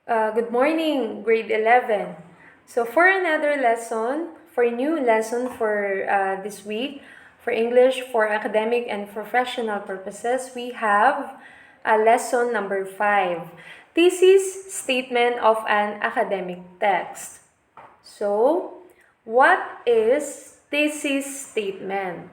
Good morning, grade 11. So for another lesson, for a new lesson for this week, for English, for academic and professional purposes, we have lesson number 5, Thesis Statement of an Academic Text. So, what is thesis statement?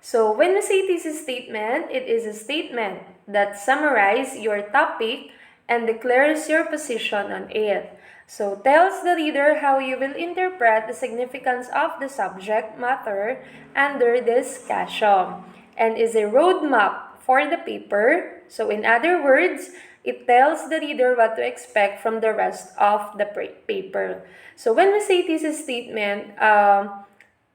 So, when we say thesis statement, it is a statement that summarizes your topic and declares your position on it. So, tells the reader how you will interpret the significance of the subject matter under discussion and is a roadmap for the paper. So, in other words, it tells the reader what to expect from the rest of the paper. So, when we say thesis statement,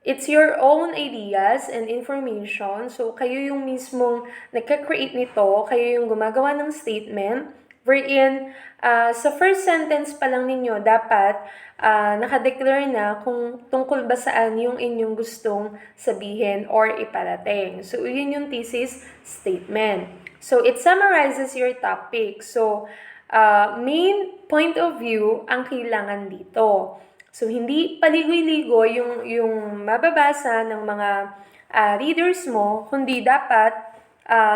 it's your own ideas and information. So, kayo yung mismong nagka-create nito, kayo yung gumagawa ng statement, wherein sa first sentence pa lang ninyo, dapat nakadeclare na kung tungkol ba saan yung inyong gustong sabihin or iparating. So, yun yung thesis statement. So, it summarizes your topic. So, main point of view ang kailangan dito. So, hindi paligoy-ligo yung mababasa ng mga readers mo, kundi dapat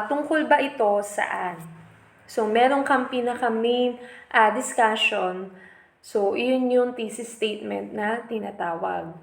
tungkol ba ito saan. So, meron kang pinaka-main discussion. So, yun yung thesis statement na tinatawag.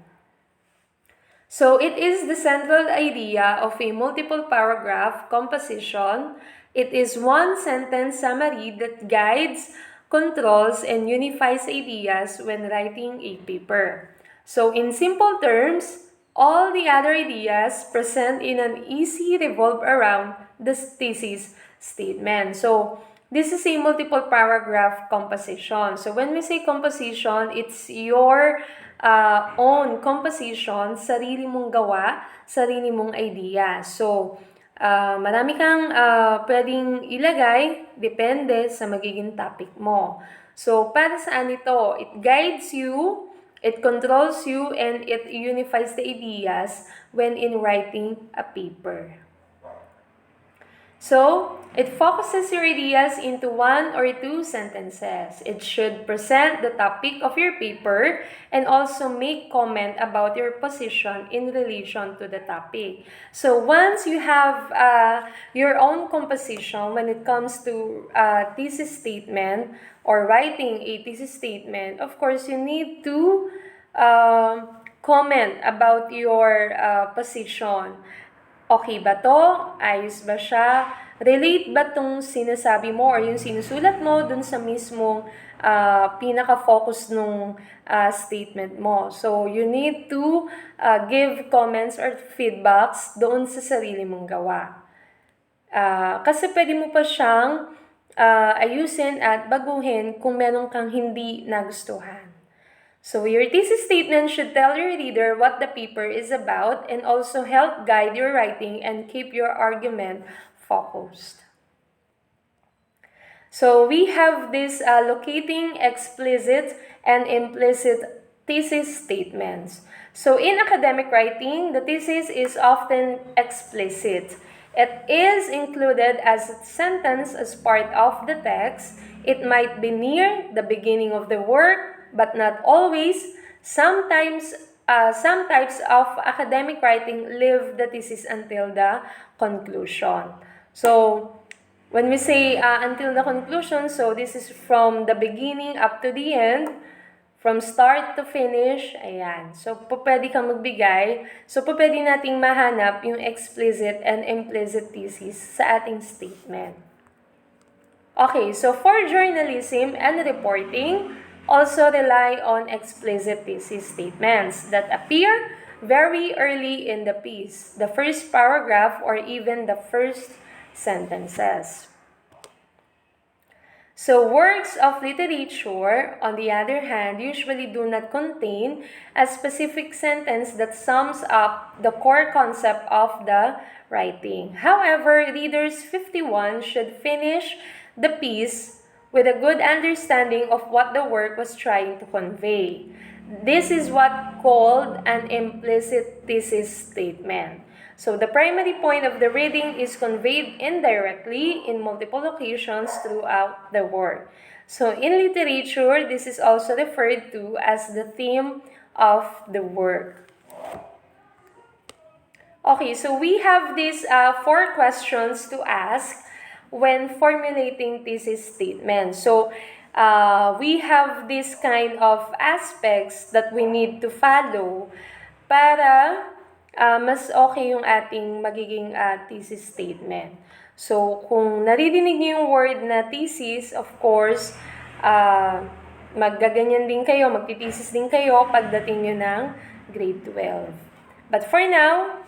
So, it is the central idea of a multiple paragraph composition. It is one sentence summary that guides, controls, and unifies ideas when writing a paper. So, in simple terms, all the other ideas present in an easy revolve around the thesis statement. So, this is a multiple paragraph composition. So, when we say composition, it's your own composition, sarili mong gawa, sarili mong idea. So, marami kang pwedeng ilagay, depende sa magiging topic mo. So, para saan ito? It guides you, it controls you, and it unifies the ideas when in writing a paper. So, it focuses your ideas into one or two sentences. It should present the topic of your paper and also make comment about your position in relation to the topic. So, once you have your own composition when it comes to thesis statement or writing a thesis statement, of course, you need to comment about your position. Okay ba to? Ayos ba siya? Relate ba tong sinasabi mo or yung sinusulat mo dun sa mismong pinaka-focus nung statement mo? So, you need to give comments or feedbacks doon sa sarili mong gawa. Kasi pwede mo pa siyang ayusin at baguhin kung meron kang hindi nagustuhan. So, your thesis statement should tell your reader what the paper is about and also help guide your writing and keep your argument focused. So, we have this locating explicit and implicit thesis statements. So, in academic writing, the thesis is often explicit. It is included as a sentence as part of the text. It might be near the beginning of the work, but not always. Sometimes, some types of academic writing leave the thesis until the conclusion. So, when we say until the conclusion, so this is from the beginning up to the end, from start to finish, ayan. So, pwede kang magbigay. So, pwede nating mahanap yung explicit and implicit thesis sa ating statement. Okay, so for journalism and reporting, also rely on explicit thesis statements that appear very early in the piece, the first paragraph or even the first sentences. So, works of literature, on the other hand, usually do not contain a specific sentence that sums up the core concept of the writing. However, readers 51 should finish the piece with a good understanding of what the work was trying to convey. This is what called an implicit thesis statement. So the primary point of the reading is conveyed indirectly in multiple occasions throughout the work. So in literature, this is also referred to as the theme of the work. Okay, so we have these 4 questions to ask when formulating thesis statement. So we have this kind of aspects that we need to follow para mas okay yung ating magiging thesis statement. So kung naririnig niyo yung word na thesis, of course, maggaganyan din kayo, magtitesis din kayo pagdating nyo ng grade 12. But for now,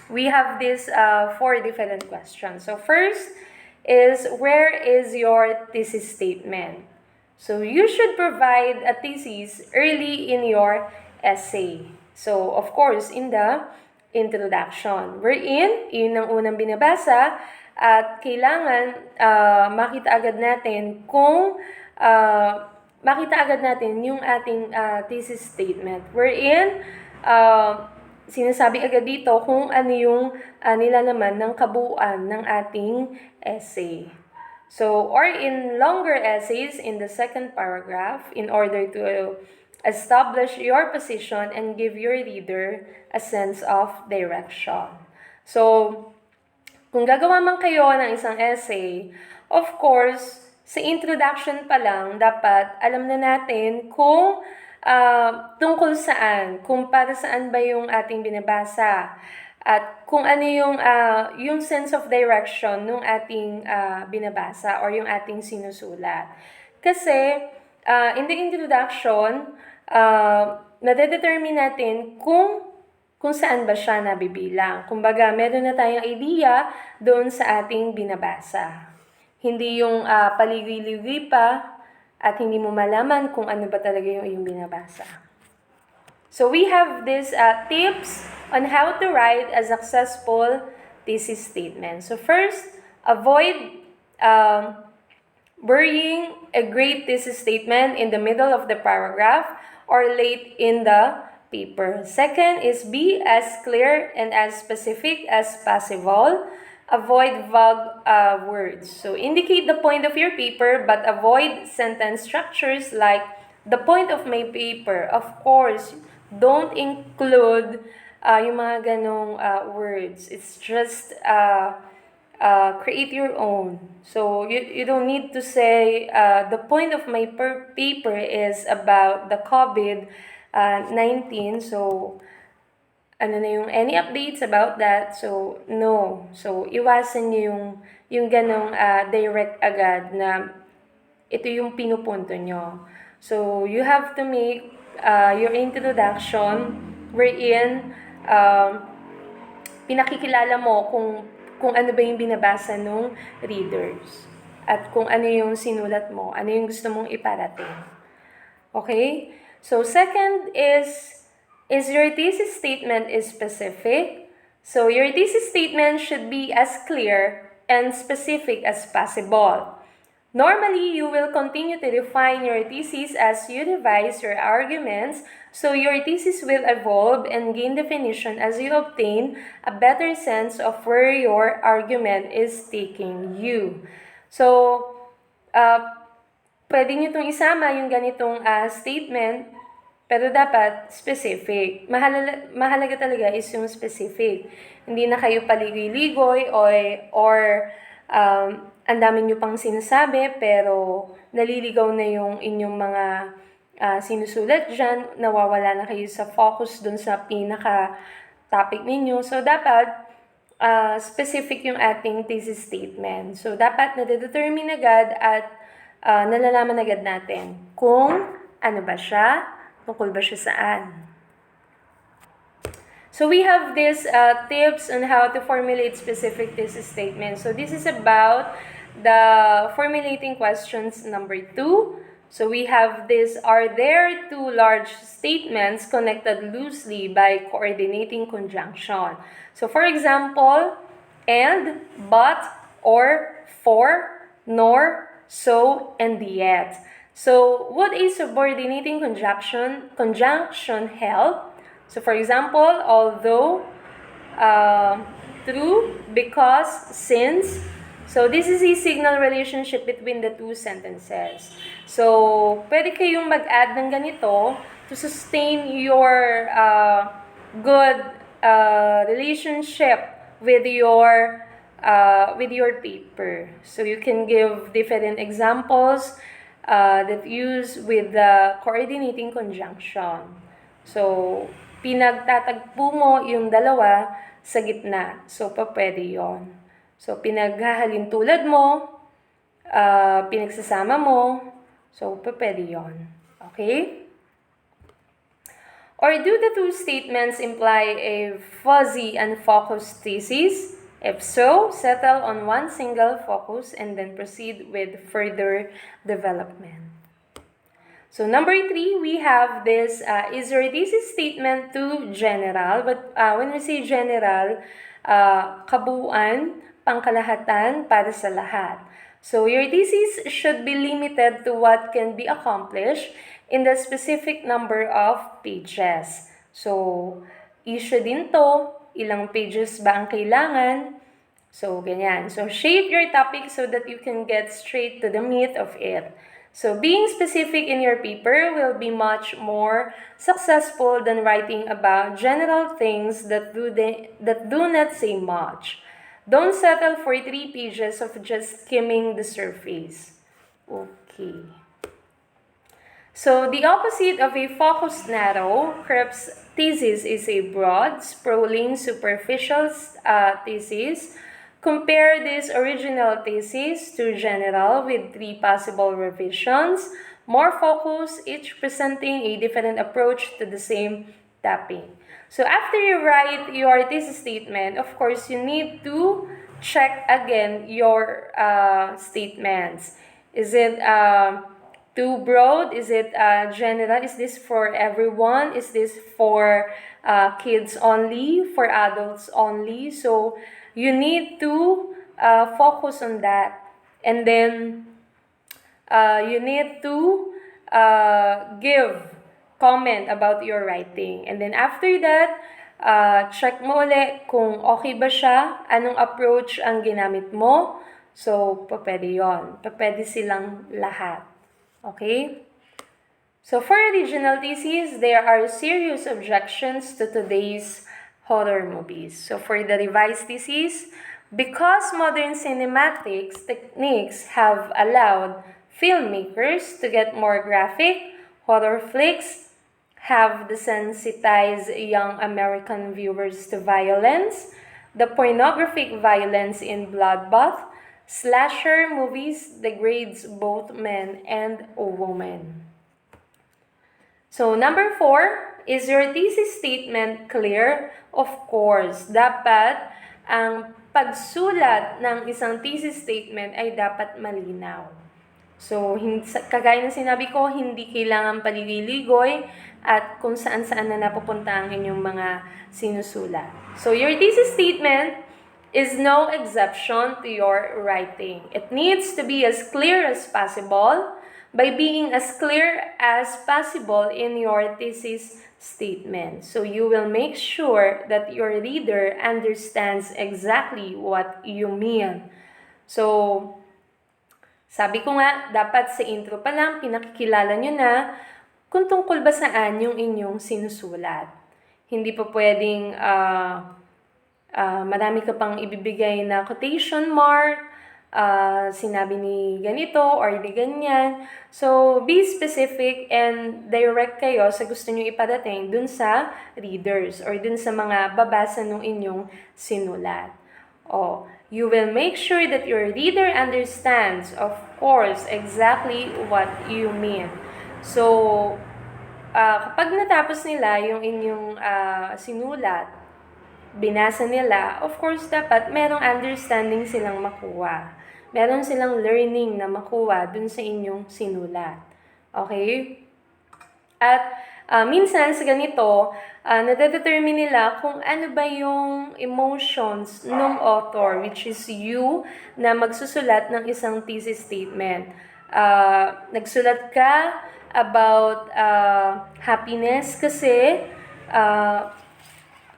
we have these 4 different questions. So first is, where is your thesis statement? So you should provide a thesis early in your essay. So of course, in the introduction. Wherein, yun ang unang binabasa at kailangan makita agad natin yung ating thesis statement. Wherein, sinasabi agad dito kung ano yung nilalaman ng kabuuan ng ating essay. So, or in longer essays in the second paragraph, in order to establish your position and give your reader a sense of direction. So, kung gagawa man kayo ng isang essay, of course, sa introduction pa lang, dapat alam na natin kung tungkol saan, kung para saan ba yung ating binabasa, at kung ano yung sense of direction ng ating binabasa or yung ating sinusulat. Kasi, in the introduction, nade-determine natin kung saan ba siya nabibilang. Kumbaga, meron na tayong idea doon sa ating binabasa. Hindi yung paligoy-ligoy pa at hindi mo malaman kung ano ba talaga yung iyong binabasa. So we have these tips on how to write a successful thesis statement. So first, avoid burying a great thesis statement in the middle of the paragraph or late in the paper. Second is, be as clear and as specific as possible. Avoid vague words. So indicate the point of your paper but avoid sentence structures like the point of my paper. Of course, don't include yung mga ganong words. It's just create your own. So you don't need to say the point of my paper is about the COVID-19. So ano na yung any updates about that? So no. So iwasan niyo yung ganong direct agad na ito yung pinupunto nyo. So you have to make your introduction wherein pinakikilala mo kung ano ba yung binabasa ng readers at kung ano yung sinulat mo, ano yung gusto mong iparating. Okay? So second is your thesis statement is specific? So your thesis statement should be as clear and specific as possible. Normally, you will continue to refine your thesis as you revise your arguments, so your thesis will evolve and gain definition as you obtain a better sense of where your argument is taking you. So, pwede nyo itong isama yung ganitong statement, pero dapat specific. Mahalaga talaga is yung specific. Hindi na kayo paligoy-ligoy or ang dami nyo pang sinasabi, pero naliligaw na yung inyong mga sinusulat dyan, nawawala na kayo sa focus dun sa pinaka-topic ninyo. So, dapat specific yung ating thesis statement. So, dapat nade-determine agad at nalalaman agad natin kung ano ba siya, tungkol ba siya saan. So we have these tips on how to formulate specific thesis statements. So this is about the formulating questions number 2. So we have this, are there two large statements connected loosely by coordinating conjunction? So for example, and, but, or, for, nor, so, and yet. So, would a subordinating conjunction help? So, for example, although, true, because, since. So, this is a signal relationship between the two sentences. So, pwede kayong mag-add ng ganito to sustain your good relationship with your paper. So, you can give different examples that use with the coordinating conjunction. So, pinagtatagpo mo yung dalawa sa gitna. So, pwede yon. So, pinaghahalin tulad mo, pinagsasama mo. So, pwede yon. Okay? Or do the two statements imply a fuzzy and focused thesis? If so, settle on one single focus and then proceed with further development. So, number 3, we have this, is your thesis statement too general? But when we say general, kabuuan, pangkalahatan, para sa lahat. So, your thesis should be limited to what can be accomplished in the specific number of pages. So, issue din to, ilang pages ba ang kailangan? So, ganyan. So, shape your topic so that you can get straight to the meat of it. So, being specific in your paper will be much more successful than writing about general things that do not say much. Don't settle for 3 pages of just skimming the surface. Okay. So, the opposite of a focused, narrow, crisp thesis is a broad, sprawling, superficial thesis. Compare this original thesis to general with 3 possible revisions, more focused, each presenting a different approach to the same topic. So after you write your thesis statement, of course, you need to check again your statements. Is it too broad? Is it general? Is this for everyone? Is this for kids only? For adults only? So you need to focus on that. And then you need to give comment about your writing. And then after that, check mo ulit kung okay ba siya, anong approach ang ginamit mo. So, pwede yun. Pwede silang lahat. Okay? So, for original thesis, there are serious objections to today's horror movies. So, for the revised thesis, because modern cinematics techniques have allowed filmmakers to get more graphic, horror flicks have desensitized young American viewers to violence. The pornographic violence in bloodbath slasher movies degrades both men and women. So, number 4, is your thesis statement clear? Of course, dapat ang pagsulat ng isang thesis statement ay dapat malinaw. So, kagaya ng sinabi ko, hindi kailangan paliligoy at kung saan-saan na napupunta ang inyong mga sinusulat. So, your thesis statement is no exception to your writing. It needs to be as clear as possible. By being as clear as possible in your thesis statement. So, you will make sure that your reader understands exactly what you mean. So, sabi ko nga, dapat sa intro pa lang, pinakikilala nyo na kung tungkol ba saan yung inyong sinusulat. Hindi pa pwedeng marami ka pang ibibigay na quotation mark, sinabi ni ganito or di ganyan. So, be specific and direct kayo sa gusto nyo iparating dun sa readers or dun sa mga babasa ng inyong sinulat. You will make sure that your reader understands, of course, exactly what you mean. So, kapag natapos nila yung inyong sinulat, binasa nila, of course, dapat merong understanding silang makuha. Meron silang learning na makuha dun sa inyong sinulat. Okay? At minsan sa ganito, nade-determine nila kung ano ba yung emotions ng author, which is you, na magsusulat ng isang thesis statement. Nagsulat ka about happiness kasi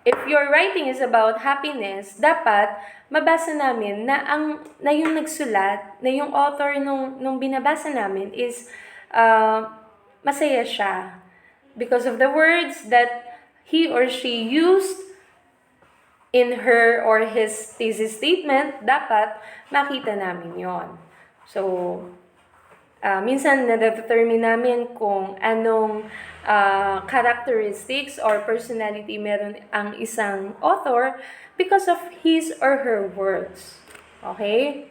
if your writing is about happiness, dapat mabasa namin na yung nagsulat, na yung author nung binabasa namin is masaya siya. Because of the words that he or she used in her or his thesis statement, dapat makita namin yon. So, minsan na-determine namin kung anong characteristics or personality meron ang isang author because of his or her words. Okay?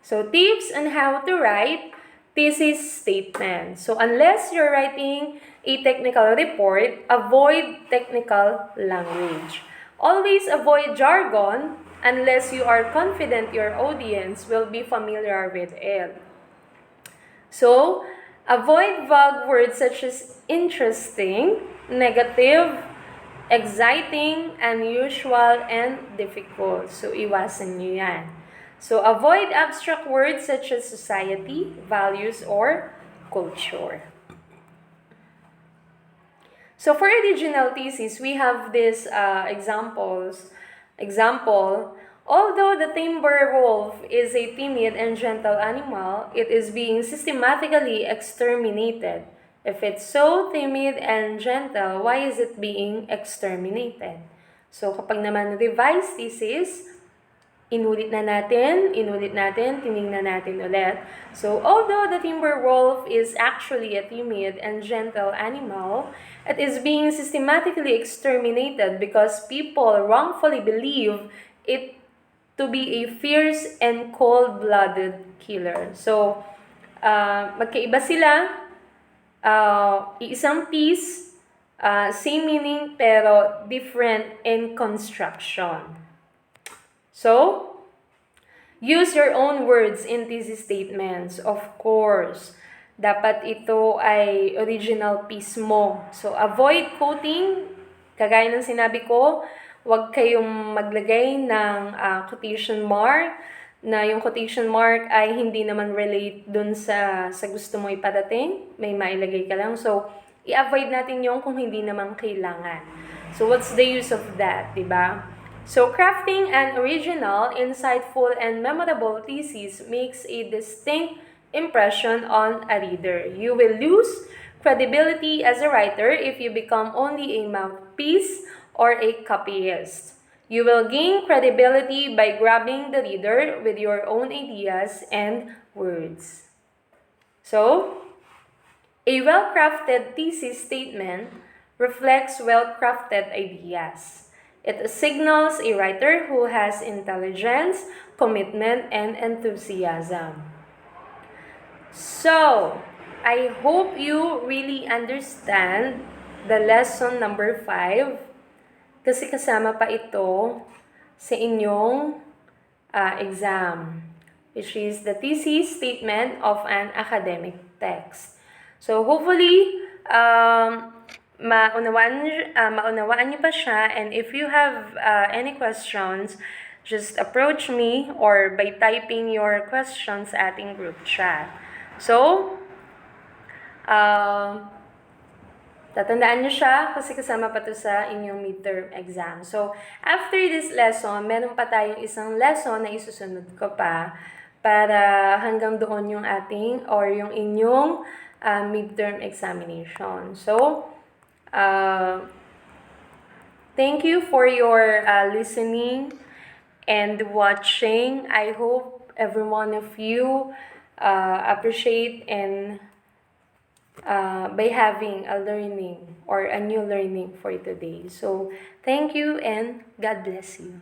So, tips on how to write thesis statement. So, unless you're writing a technical report, avoid technical language. Always avoid jargon unless you are confident your audience will be familiar with it. So, avoid vague words such as interesting, negative, exciting, unusual, and difficult. So, iwasan nyo yan. So, avoid abstract words such as society, values, or culture. So, for original thesis, we have these examples. Example, although the timber wolf is a timid and gentle animal, it is being systematically exterminated. If it's so timid and gentle, why is it being exterminated? So, kapag naman revised thesis, inulit natin, tinignan natin ulit. So, although the timber wolf is actually a timid and gentle animal, it is being systematically exterminated because people wrongfully believe it to be a fierce and cold-blooded killer. So, magkaiba sila. Isang piece, same meaning pero different in construction. So, use your own words in thesis statements. Of course, dapat ito ay original piece mo. So, avoid quoting. Kagaya ng sinabi ko, huwag kayong maglagay ng quotation mark na yung quotation mark ay hindi naman relate dun sa gusto mo ipadating. May mailagay ka lang. So, i-avoid natin yung kung hindi naman kailangan. So, what's the use of that, diba? So, crafting an original, insightful, and memorable thesis makes a distinct impression on a reader. You will lose credibility as a writer if you become only a mouthpiece or a copyist. You will gain credibility by grabbing the reader with your own ideas and words. So, a well-crafted thesis statement reflects well-crafted ideas. It signals a writer who has intelligence, commitment, and enthusiasm. So, I hope you really understand the lesson number 5 kasi kasama pa ito sa inyong exam, which is the thesis statement of an academic text. So, hopefully, maunawaan niyo pa siya, and if you have any questions, just approach me or by typing your questions sa ating group chat. So, tatandaan niyo siya kasi kasama pa to sa inyong midterm exam. So, after this lesson, meron pa tayong isang lesson na isusunod ko pa para hanggang doon yung ating or yung inyong midterm examination. So, thank you for your listening and watching. I hope every one of you appreciate and by having a learning or a new learning for today. So, thank you and God bless you.